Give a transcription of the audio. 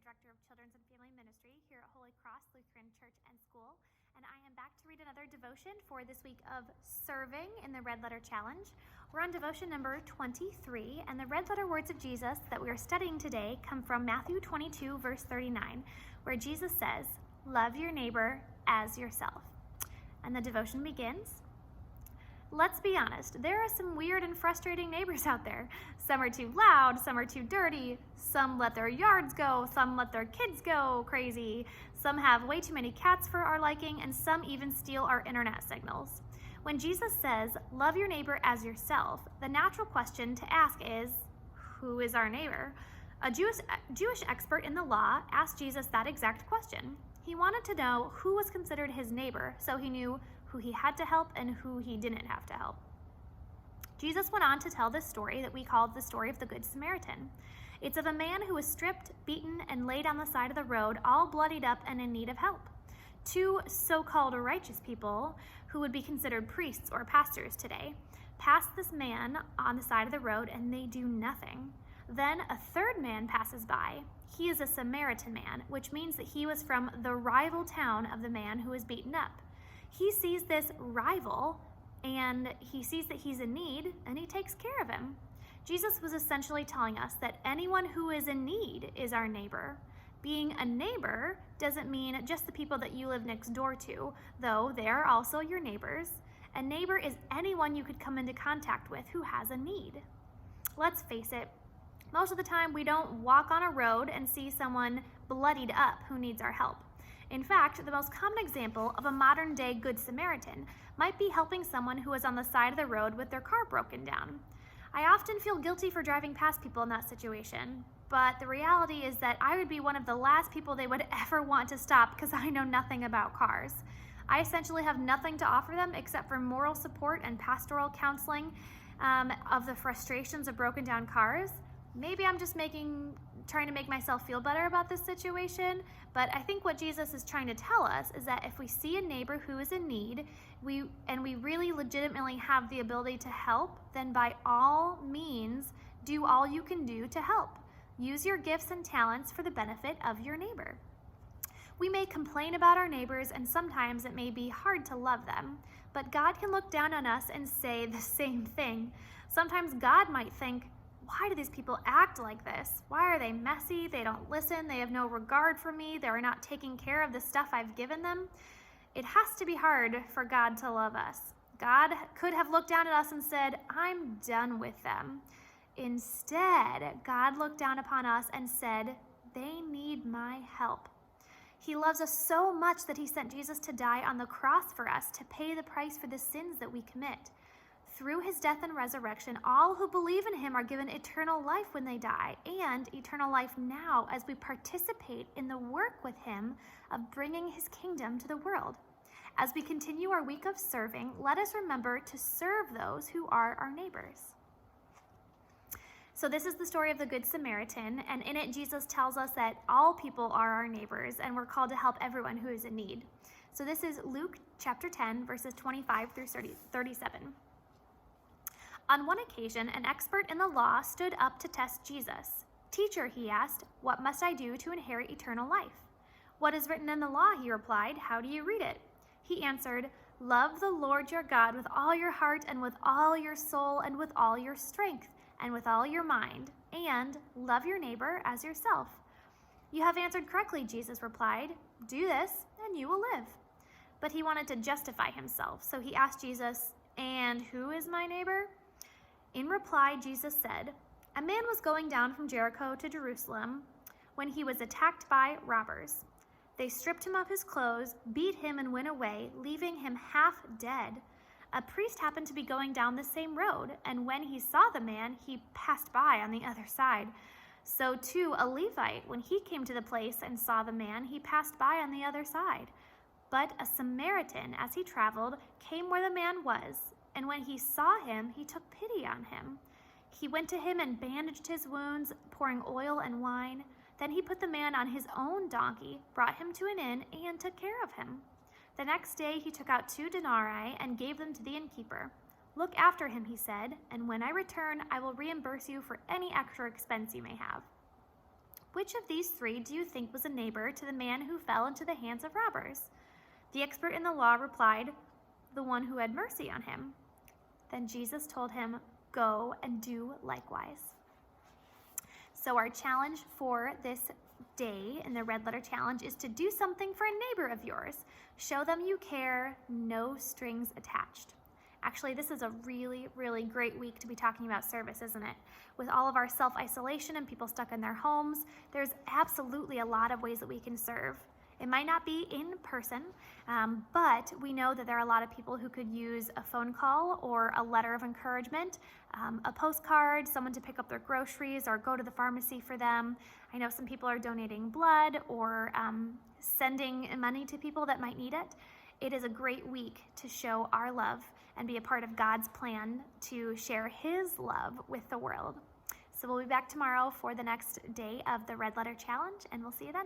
Director of Children's and Family Ministry here at Holy Cross Lutheran Church and School, and I am back to read another devotion for this week of Serving in the Red Letter Challenge. We're on devotion number 23, and the red letter words of Jesus that we are studying today come from Matthew 22, verse 39, where Jesus says, "Love your neighbor as yourself." And the devotion begins. Let's be honest, there are some weird and frustrating neighbors out there. Some are too loud, some are too dirty, some let their yards go, some let their kids go crazy, some have way too many cats for our liking, and some even steal our internet signals. When Jesus says, love your neighbor as yourself, the natural question to ask is, who is our neighbor? A Jewish expert in the law asked Jesus that exact question. He wanted to know who was considered his neighbor, so he knew who he had to help and who he didn't have to help. Jesus went on to tell this story that we called the story of the Good Samaritan. It's of a man who was stripped, beaten, and laid on the side of the road, all bloodied up and in need of help. Two so-called righteous people, who would be considered priests or pastors today, pass this man on the side of the road and they do nothing. Then a third man passes by. He is a Samaritan man, which means that he was from the rival town of the man who was beaten up. He sees this rival and he sees that he's in need and he takes care of him. Jesus was essentially telling us that anyone who is in need is our neighbor. Being a neighbor doesn't mean just the people that you live next door to, though they are also your neighbors. A neighbor is anyone you could come into contact with who has a need. Let's face it, most of the time we don't walk on a road and see someone bloodied up who needs our help. In fact, the most common example of a modern-day Good Samaritan might be helping someone who is on the side of the road with their car broken down. I often feel guilty for driving past people in that situation, but the reality is that I would be one of the last people they would ever want to stop because I know nothing about cars. I essentially have nothing to offer them except for moral support and pastoral counseling of the frustrations of broken down cars. Maybe I'm just trying to make myself feel better about this situation, but I think what Jesus is trying to tell us is that if we see a neighbor who is in need, we really legitimately have the ability to help, then by all means, do all you can do to help. Use your gifts and talents for the benefit of your neighbor. We may complain about our neighbors, and sometimes it may be hard to love them, but God can look down on us and say the same thing. Sometimes God might think, why do these people act like this? Why are they messy? They don't listen. They have no regard for me. They are not taking care of the stuff I've given them. It has to be hard for God to love us. God could have looked down at us and said, I'm done with them. Instead, God looked down upon us and said, they need my help. He loves us so much that he sent Jesus to die on the cross for us to pay the price for the sins that we commit. Through his death and resurrection, all who believe in him are given eternal life when they die, and eternal life now as we participate in the work with him of bringing his kingdom to the world. As we continue our week of serving, let us remember to serve those who are our neighbors. So this is the story of the Good Samaritan, and in it Jesus tells us that all people are our neighbors, and we're called to help everyone who is in need. So this is Luke chapter 10, verses 25 through 37. On one occasion, an expert in the law stood up to test Jesus. Teacher, he asked, what must I do to inherit eternal life? What is written in the law, he replied. How do you read it? He answered, love the Lord your God with all your heart and with all your soul and with all your strength and with all your mind, and love your neighbor as yourself. You have answered correctly, Jesus replied. Do this and you will live. But he wanted to justify himself, so he asked Jesus, and who is my neighbor? In reply, Jesus said, a man was going down from Jericho to Jerusalem when he was attacked by robbers. They stripped him of his clothes, beat him, and went away, leaving him half dead. A priest happened to be going down the same road, and when he saw the man, he passed by on the other side. So too a Levite, when he came to the place and saw the man, he passed by on the other side. But a Samaritan, as he traveled, came where the man was. And when he saw him, he took pity on him. He went to him and bandaged his wounds, pouring oil and wine. Then he put the man on his own donkey, brought him to an inn, and took care of him. The next day he took out 2 denarii and gave them to the innkeeper. Look after him, he said, and when I return, I will reimburse you for any extra expense you may have. Which of these three do you think was a neighbor to the man who fell into the hands of robbers? The expert in the law replied, the one who had mercy on him. Then Jesus told him, go and do likewise. So our challenge for this day in the Red Letter Challenge is to do something for a neighbor of yours. Show them you care, no strings attached. Actually, this is a really, really great week to be talking about service, isn't it? With all of our self-isolation and people stuck in their homes, there's absolutely a lot of ways that we can serve. It might not be in person, but we know that there are a lot of people who could use a phone call or a letter of encouragement, a postcard, someone to pick up their groceries or go to the pharmacy for them. I know some people are donating blood or sending money to people that might need it. It is a great week to show our love and be a part of God's plan to share His love with the world. So we'll be back tomorrow for the next day of the Red Letter Challenge, and we'll see you then.